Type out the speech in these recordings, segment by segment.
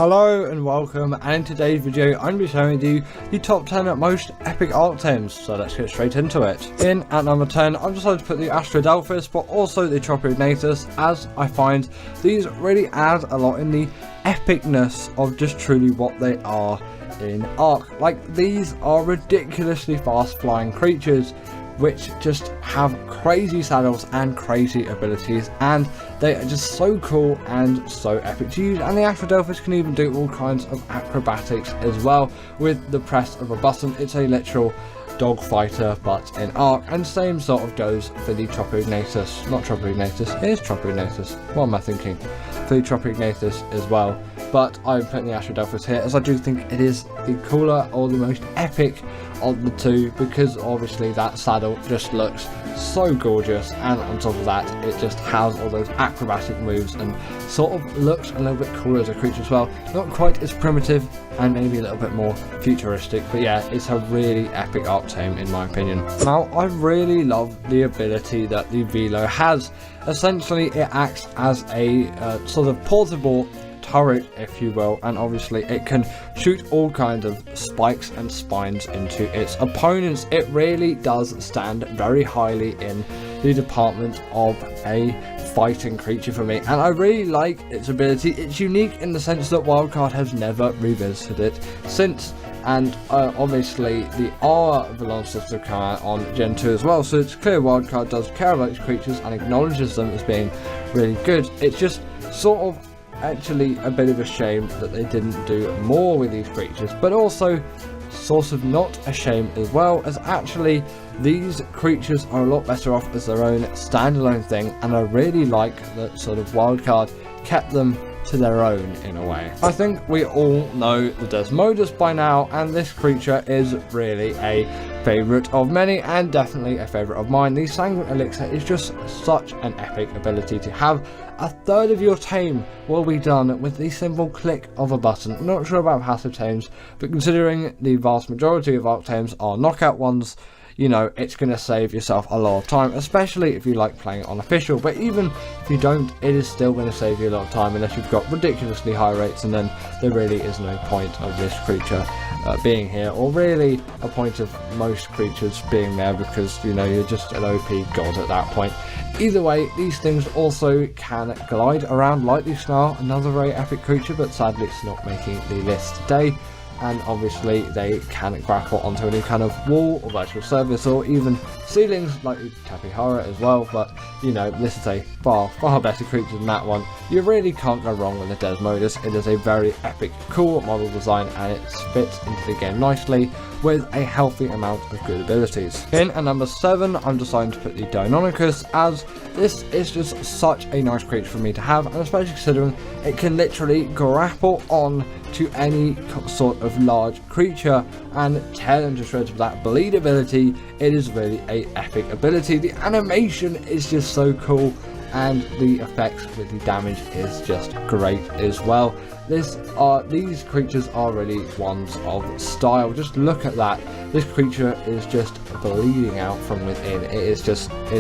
Hello and welcome, and in today's video I'm going to be showing you the top 10 most epic Ark tames, so let's get straight into it. In at number 10 I've decided to put the Astrocetus but also the Velonasaur, as I find these really add a lot in the epicness of just truly what they are in Ark. Like, these are ridiculously fast flying creatures which just have crazy saddles and crazy abilities, and they are just so cool and so epic to use. And the Astrocetus can even do all kinds of acrobatics as well with the press of a button. It's a literal dog fighter but in Ark, and same sort of goes for the Velonasaur. Not Velonasaur, it is Velonasaur. What am I thinking? For the Velonasaur as well. But I'm putting the Astrocetus here as I do think it is the cooler or the most epic of the two, because obviously that saddle just looks so gorgeous, and on top of that it just has all those acrobatic moves and sort of looks a little bit cooler as a creature as well. Not quite as primitive and maybe a little bit more futuristic, but yeah, it's a really epic Ark tame in my opinion. Now, I really love the ability that the Velo has. Essentially it acts as a sort of portable turret, if you will, and obviously it can shoot all kinds of spikes and spines into its opponents. It really does stand very highly in the department of a fighting creature for me, and I really like its ability. It's unique in the sense that Wildcard has never revisited it since, and obviously the Velonasaur have come out on Gen 2 as well, so it's clear Wildcard does care about its creatures and acknowledges them as being really good. It's just sort of actually a bit of a shame that they didn't do more with these creatures, but also sort of not a shame as well, as actually these creatures are a lot better off as their own standalone thing, and I really like that sort of Wildcard kept them to their own in a way. I think we all know the Desmodus by now, and this creature is really a favourite of many and definitely a favourite of mine. The Sanguine Elixir is just such an epic ability to have. A third of your tame will be done with the simple click of a button. I'm not sure about passive tames, but considering the vast majority of Ark tames are knockout ones, you know, it's going to save yourself a lot of time, especially if you like playing it on official. But even if you don't, it is still going to save you a lot of time unless you've got ridiculously high rates, and then there really is no point of this creature being here, or really a point of most creatures being there, because, you know, you're just an OP god at that point. Either way, these things also can glide around like the Snarl, another very epic creature, but sadly it's not making the list today. And obviously they can grapple onto any kind of wall or virtual surface, or even ceilings like the Capybara as well. But you know, this is a far better creature than that one. You really can't go wrong with the Desmodus. It is a very epic, cool model design, and it fits into the game nicely with a healthy amount of good abilities. In at number 7, I'm deciding to put the Deinonychus, as this is just such a nice creature for me to have, and especially considering it can literally grapple on to any sort of large creature and tear them to shreds with that bleed ability. It is really a epic ability. The animation is just so cool, and the effects with the damage is just great as well. These creatures are really ones of style. Just look at that. This creature is just bleeding out from within.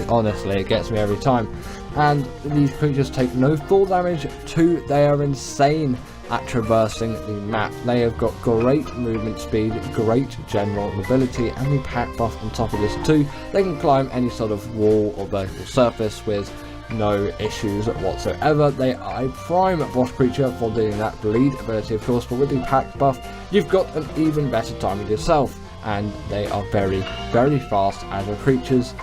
Honestly, it gets me every time. And these creatures take no full damage too. They are insane at traversing the map. They have got great movement speed, great general mobility, and the pack buff on top of this too. They can climb any sort of wall or vertical surface with no issues whatsoever. They are a prime boss creature for doing that bleed ability, of course, but with the pack buff you've got an even better time with yourself, and they are very fast agile creatures,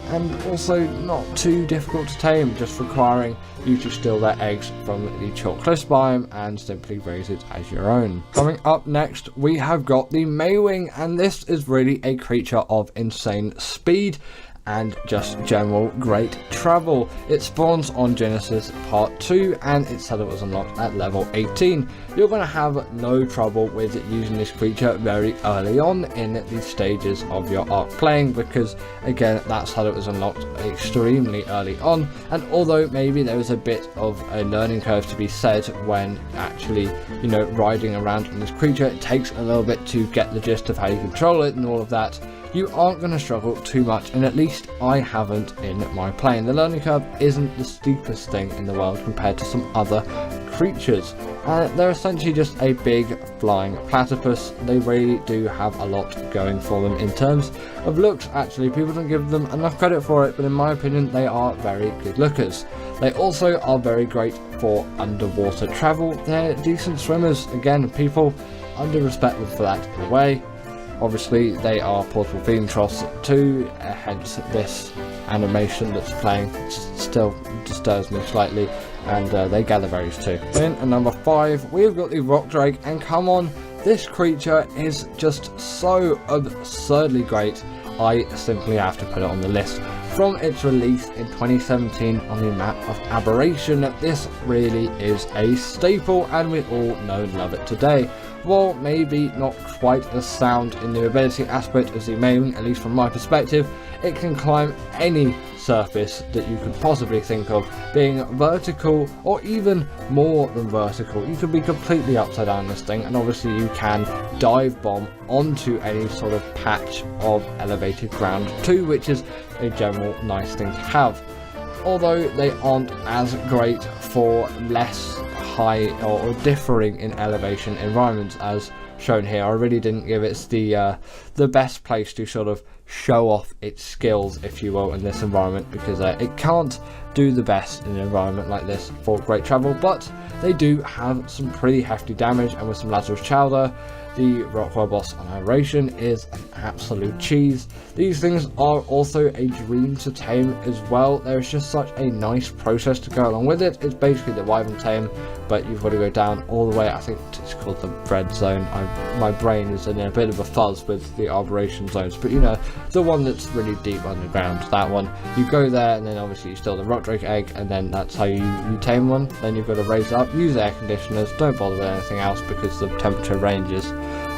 and also not too difficult to tame, just requiring you to steal their eggs from the chalk cliffs biome and simply raise it as your own. Coming up next, we have got the Maywing, and this is really a creature of insane speed and just general great travel. It spawns on Genesis Part 2, and its saddle was unlocked at level 18. You're going to have no trouble with using this creature very early on in the stages of your Ark playing, because again, that saddle was unlocked extremely early on, and although maybe there was a bit of a learning curve to be said when actually, you know, riding around on this creature, it takes a little bit to get the gist of how you control it and all of that. You aren't going to struggle too much, and at least I haven't in my playing. The learning curve isn't the steepest thing in the world compared to some other creatures. They're essentially just a big flying platypus. They really do have a lot going for them in terms of looks. Actually, people don't give them enough credit for it, but in my opinion they are very good lookers. They also are very great for underwater travel. They're decent swimmers. Again, people under-respect them for that in a way. Obviously they are portable feeding troughs too, hence this animation that's playing still disturbs me slightly, and they gather berries too. In at number 5 we've got the rock drake, and come on, this creature is just so absurdly great. I simply have to put it on the list. From its release in 2017 on the map of Aberration, this really is a staple, and we all know and love it today. While maybe not quite as sound in the ability aspect as the Maywing, at least from my perspective, it can climb any surface that you could possibly think of, being vertical or even more than vertical. You could be completely upside down this thing, and obviously you can dive bomb onto any sort of patch of elevated ground too, which is a general nice thing to have. Although they aren't as great for less high or differing in elevation environments as shown here. I really didn't give it the best place to sort of show off its skills, if you will, in this environment, because it can't do the best in an environment like this for great travel, but they do have some pretty hefty damage, and with some Lazarus Chowder, the Rockwell boss on Aberration is an absolute cheese. These things are also a dream to tame as well. There's just such a nice process to go along with it. It's basically the Wyvern tame, but you've got to go down all the way. I think it's called the Red Zone. My brain is in a bit of a fuzz with the Aberration zones, but you know, the one that's really deep underground, that one. You go there, and then obviously you steal the Rock Drake egg, and then that's how you tame one. Then you've got to raise it up, use air conditioners, don't bother with anything else because the temperature ranges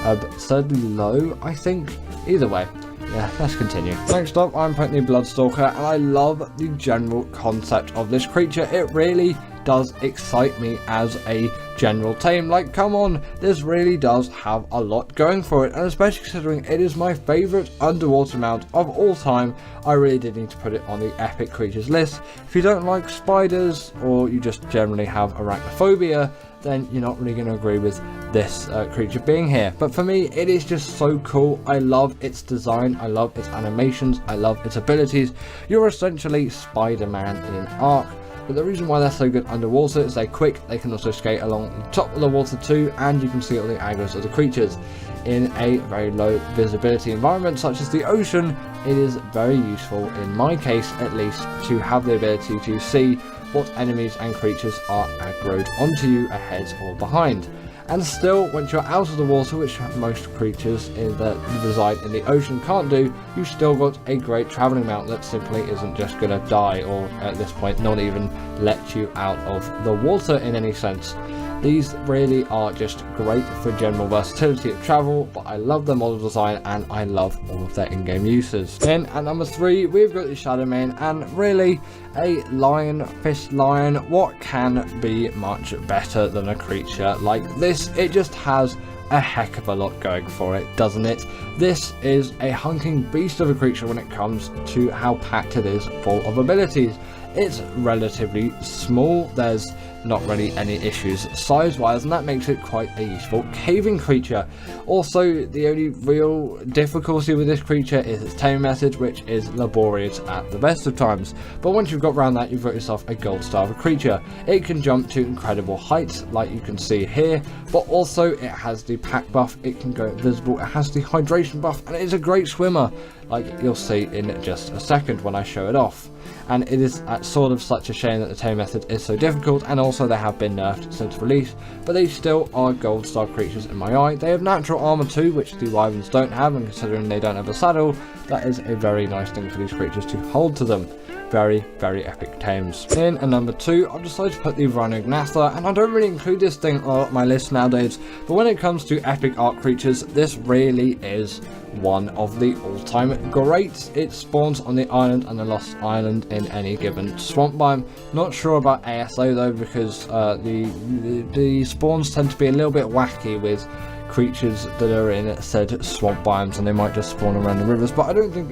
absurdly low, I think. Either way, yeah, let's continue. Next up, I'm putting the Bloodstalker, and I love the general concept of this creature. It really does excite me as a general tame. Like, come on, this really does have a lot going for it, and especially considering it is my favourite underwater mount of all time, I really did need to put it on the epic creatures list. If you don't like spiders, or you just generally have arachnophobia, then you're not really going to agree with this creature being here. But for me, it is just so cool. I love its design, I love its animations, I love its abilities. You're essentially Spider-Man in an Ark. But the reason why they're so good underwater is they're quick, they can also skate along the top of the water too, and you can see all the angles of the creatures. In a very low visibility environment such as the ocean, it is very useful, in my case at least, to have the ability to see what enemies and creatures are aggroed onto you ahead or behind. And still, once you're out of the water, which most creatures that reside in the ocean can't do, you've still got a great travelling mount that simply isn't just going to die, or at this point not even let you out of the water in any sense. These really are just great for general versatility of travel, but I love their model design and I love all of their in-game uses. Then at number 3 we've got the Shadowmane, and really a lion, fist lion, what can be much better than a creature like this? It just has a heck of a lot going for it, doesn't it? This is a hunking beast of a creature when it comes to how packed it is full of abilities. It's relatively small, there's not really any issues size-wise, and that makes it quite a useful caving creature. Also, the only real difficulty with this creature is its taming method, which is laborious at the best of times. But once you've got around that, you've got yourself a gold star of a creature. It can jump to incredible heights, like you can see here, but also it has the pack buff, it can go invisible, it has the hydration buff, and it is a great swimmer, like you'll see in just a second when I show it off. And it is sort of such a shame that the tame method is so difficult, and also they have been nerfed since release, but they still are gold star creatures in my eye. They have natural armor too, which the wyverns don't have, and considering they don't have a saddle, that is a very nice thing for these creatures to hold to them. Very, very epic tames. In at number 2, I've decided to put the Rhino, and I don't really include this thing on my list nowadays, but when it comes to epic Ark creatures, this really is one of the all-time greats. It spawns on the island and the Lost Island in any given swamp biome. Not sure about ASO though, because the spawns tend to be a little bit wacky with creatures that are in said swamp biomes, and they might just spawn around the rivers, but I don't think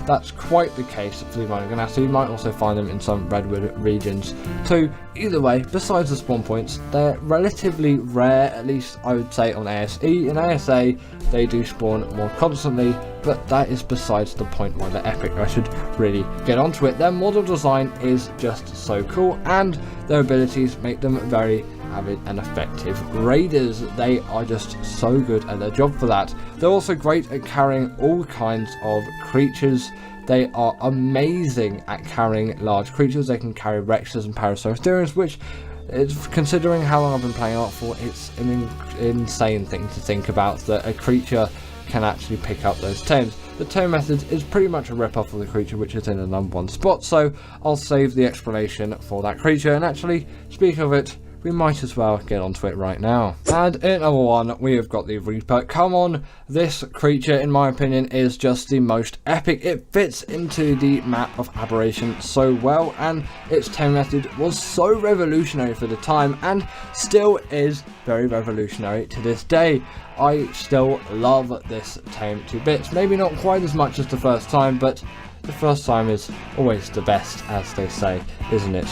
that's quite the case for the Velonasaur. You might also find them in some redwood regions too. Either way, besides the spawn points, they're relatively rare, at least I would say on ASE. In ASA, they do spawn more constantly, but that is besides the point why they're epic. I should really get onto it. Their model design is just so cool, and their abilities make them very avid and effective raiders. They are just so good at their job for that. They're also great at carrying all kinds of creatures. They are amazing at carrying large creatures. They can carry Rexes and Parasaurus, which, considering how long I've been playing Ark for, it's an insane thing to think about, that a creature can actually pick up those tames. The tame method is pretty much a rip-off of the creature, which is in the #1 spot, so I'll save the explanation for that creature. And actually, speaking of it, we might as well get onto it right now. And in number 1, we have got the Reaper. Come on, this creature, in my opinion, is just the most epic. It fits into the map of Aberration so well, and its tame method was so revolutionary for the time, and still is very revolutionary to this day. I still love this tame to bits. Maybe not quite as much as the first time, but the first time is always the best, as they say, isn't it?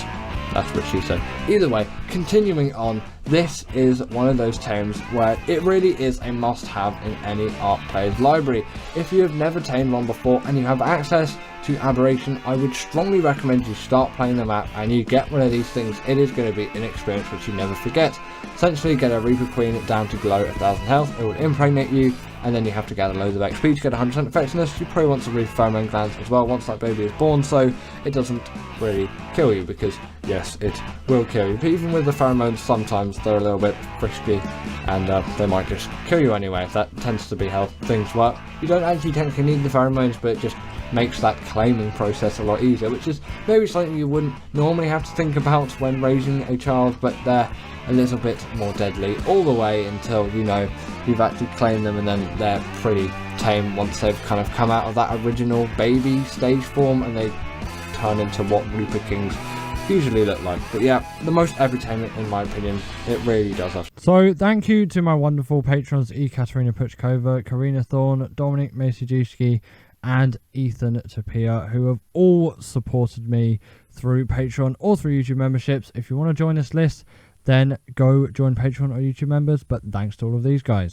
That's what she said. Either way, continuing on, this is one of those tames where it really is a must-have in any Ark player's library. If you have never tamed one before and you have access to Aberration, I would strongly recommend you start playing the map and you get one of these things. It is going to be an experience which you never forget. Essentially, get a Reaper Queen down to below 1000 health, it will impregnate you, and then you have to gather loads of XP to get 100% effectiveness. You probably want to read pheromone glands as well once that baby is born, so it doesn't really kill you, because yes, it will kill you. But even with the pheromones, sometimes they're a little bit frisky, and they might just kill you anyway. That tends to be how things work. You don't actually technically need the pheromones, but it just makes that claiming process a lot easier, which is maybe something you wouldn't normally have to think about when raising a child, but they're a little bit more deadly all the way until, you know, you've actually claimed them, and then they're pretty tame once they've kind of come out of that original baby stage form and they turn into what Reaper Kings usually look like. But yeah, the most epic tame, in my opinion. It really does have. So thank you to my wonderful patrons, Katerina Puchkova, Karina Thorne, Dominic Masijewski, and Ethan Tapia, who have all supported me through Patreon or through YouTube memberships. If you want to join this list, then go join Patreon or YouTube members, but thanks to all of these guys.